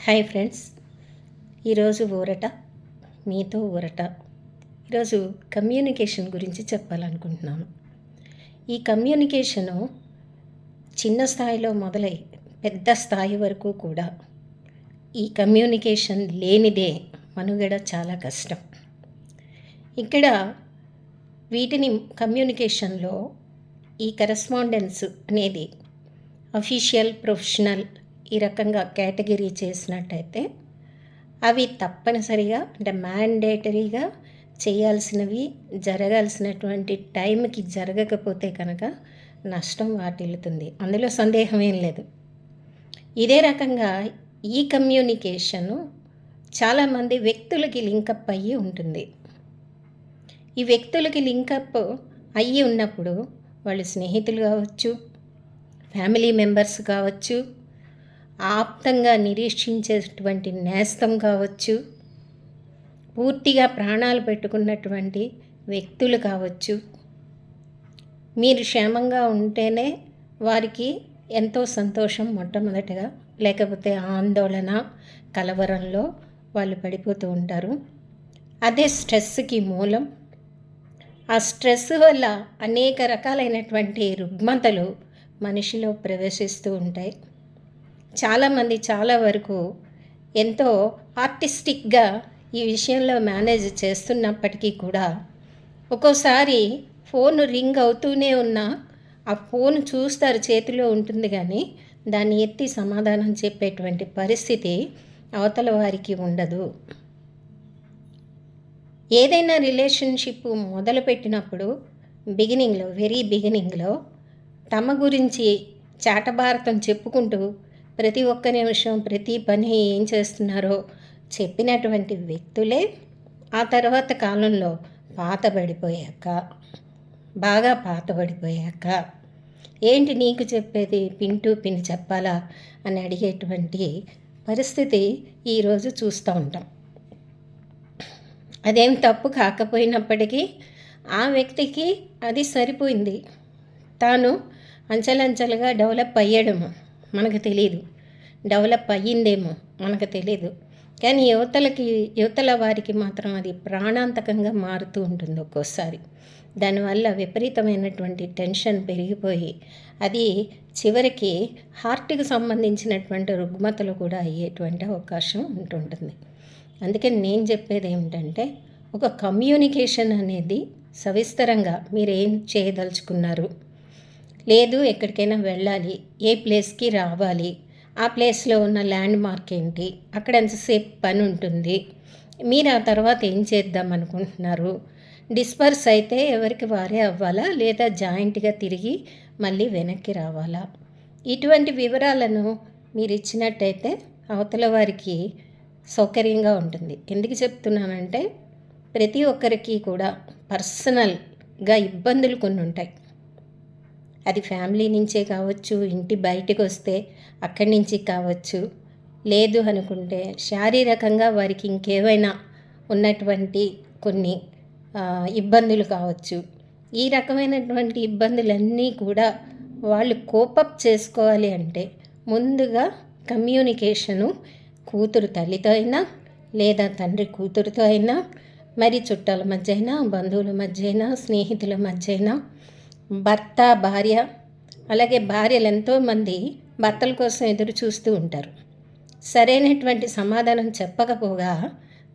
Hi friends, ఈరోజు మీతో ఈరోజు కమ్యూనికేషన్ గురించి చెప్పాలనుకుంటున్నాను. ఈ కమ్యూనికేషను చిన్న స్థాయిలో మొదలై పెద్ద స్థాయి వరకు కూడా ఈ కమ్యూనికేషన్ లేనిదే మనుగడ చాలా కష్టం. ఇక్కడ వీటిని కమ్యూనికేషన్లో ఈ కరెస్పాండెన్స్ అనేది అఫీషియల్, ప్రొఫెషనల్ ఈ రకంగా కేటగిరీ చేసినట్టయితే అవి తప్పనిసరిగా అంటే మ్యాండేటరీగా చేయాల్సినవి, జరగాల్సినటువంటి టైంకి జరగకపోతే కనుక నష్టం వాటిల్లుతుంది. అందులో సందేహం ఏం లేదు. ఇదే రకంగా ఈ కమ్యూనికేషను చాలామంది వ్యక్తులకి లింకప్ అయ్యి ఉంటుంది. ఈ వ్యక్తులకి లింకప్ అయ్యి ఉన్నప్పుడు వాళ్ళు స్నేహితులు కావచ్చు, ఫ్యామిలీ మెంబర్స్ కావచ్చు, ఆప్తంగా నిరీక్షించేటువంటి నేస్తం కావచ్చు, పూర్తిగా ప్రాణాలు పెట్టుకున్నటువంటి వ్యక్తులు కావచ్చు. మీరు క్షేమంగా ఉంటేనే వారికి ఎంతో సంతోషం మొట్టమొదటిగా, లేకపోతే ఆందోళన, కలవరంలో వాళ్ళు పడిపోతూ ఉంటారు. అదే స్ట్రెస్కి మూలం. ఆ స్ట్రెస్ వల్ల అనేక రకాలైనటువంటి రుగ్మతలు మనిషిలో ప్రవేశిస్తూ ఉంటాయి. చాలామంది చాలా వరకు ఎంతో ఆర్టిస్టిక్గా ఈ విషయంలో మేనేజ్ చేస్తున్నప్పటికీ కూడా ఒక్కోసారి ఫోన్ రింగ్ అవుతూనే ఉన్నా ఆ ఫోన్ చూస్తారు, చేతిలో ఉంటుంది, కానీ దాన్ని ఎత్తి సమాధానం చెప్పేటువంటి పరిస్థితి అవతల వారికి ఉండదు. ఏదైనా రిలేషన్షిప్ మొదలుపెట్టినప్పుడు వెరీ బిగినింగ్లో తమ గురించి చాటభారతం చెప్పుకుంటూ ప్రతి ఒక్క నిమిషం, ప్రతి పని ఏం చేస్తున్నారో చెప్పినటువంటి వ్యక్తులే ఆ తర్వాత కాలంలో బాగా పాతబడిపోయాక ఏంటి నీకు చెప్పేది, పిన్ టు పిన్ చెప్పాలా అని అడిగేటువంటి పరిస్థితి ఈరోజు చూస్తూ ఉంటాం. అదేం తప్పు కాకపోయినప్పటికీ ఆ వ్యక్తికి అది సరిపోయింది. తాను అంచెలంచెలుగా డెవలప్ అయ్యాడేమో మనకు తెలియదు, డెవలప్ అయ్యిందేమో మనకు తెలియదు, కానీ యువతల వారికి మాత్రం అది ప్రాణాంతకంగా మారుతూ ఉంటుంది. ఒక్కోసారి దానివల్ల విపరీతమైనటువంటి టెన్షన్ పెరిగిపోయి అది చివరికి హార్ట్కి సంబంధించినటువంటి రుగ్మతలు కూడా అయ్యేటువంటి అవకాశం ఉంటుంటుంది. అందుకని నేను చెప్పేది ఏమిటంటే, ఒక కమ్యూనికేషన్ అనేది సవిస్తరంగా మీరు ఏం చేయదలుచుకున్నారు, లేదు ఎక్కడికైనా వెళ్ళాలి, ఏ ప్లేస్కి రావాలి, ఆ ప్లేస్లో ఉన్న ల్యాండ్ మార్క్ ఏంటి, అక్కడ ఎంతసేపు పని ఉంటుంది, మీరు ఆ తర్వాత ఏం చేద్దాం అనుకుంటున్నారు, డిస్పర్స్ అయితే ఎవరికి వారే అవ్వాలా లేదా జాయింట్గా తిరిగి మళ్ళీ వెనక్కి రావాలా, ఇటువంటి వివరాలను మీరు ఇచ్చినట్టయితే అవతల వారికి సౌకర్యంగా ఉంటుంది. ఎందుకు చెప్తున్నానంటే ప్రతి ఒక్కరికి కూడా పర్సనల్గా ఇబ్బందులు కొన్ని ఉంటాయి. అది ఫ్యామిలీ నుంచే కావచ్చు, ఇంటి బయటకు వస్తే అక్కడి నుంచి కావచ్చు, లేదు అనుకుంటే శారీరకంగా వారికి ఇంకేమైనా ఉన్నటువంటి కొన్ని ఇబ్బందులు కావచ్చు. ఈ రకమైనటువంటి ఇబ్బందులన్నీ కూడా వాళ్ళు కోపప్ చేసుకోవాలి అంటే ముందుగా కమ్యూనికేషను కూతురు తల్లితో అయినా, లేదా తండ్రి కూతురుతో అయినా, మరి చుట్టాల మధ్య అయినా, బంధువుల మధ్య అయినా, స్నేహితుల మధ్య అయినా, భర్త భార్య, అలాగే భార్యలు ఎంతోమంది భర్తల కోసం ఎదురు చూస్తూ ఉంటారు. సరైనటువంటి సమాధానం చెప్పకపోగా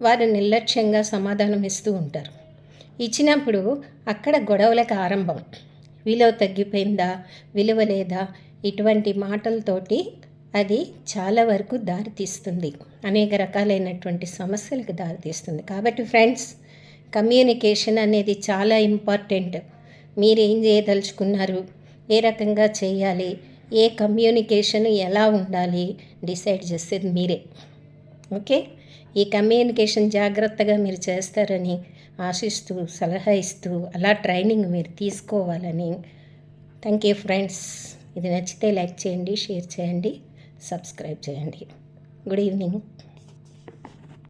వారు నిర్లక్ష్యంగా సమాధానం ఇస్తూ ఉంటారు. ఇచ్చినప్పుడు అక్కడ గొడవలకు ఆరంభం. విలువ తగ్గిపోయిందా, విలువ లేదా, ఇటువంటి మాటలతోటి అది చాలా వరకు దారితీస్తుంది, అనేక రకాలైనటువంటి సమస్యలకు దారితీస్తుంది. కాబట్టి ఫ్రెండ్స్, కమ్యూనికేషన్ అనేది చాలా ఇంపార్టెంట్. మీరు ఏం చేయదలుచుకున్నారు, ఏ రకంగా చేయాలి, ఏ కమ్యూనికేషన్ ఎలా ఉండాలి డిసైడ్ చేసేది మీరే. ఓకే, ఈ కమ్యూనికేషన్ జాగ్రత్తగా మీరు చేస్తారని ఆశిస్తూ, సలహా ఇస్తూ, అలా ట్రైనింగ్ మీరు తీసుకోవాలని. Thank you friends. ఇది నచ్చితే లైక్ చేయండి, షేర్ చేయండి, సబ్స్క్రైబ్ చేయండి. Good evening.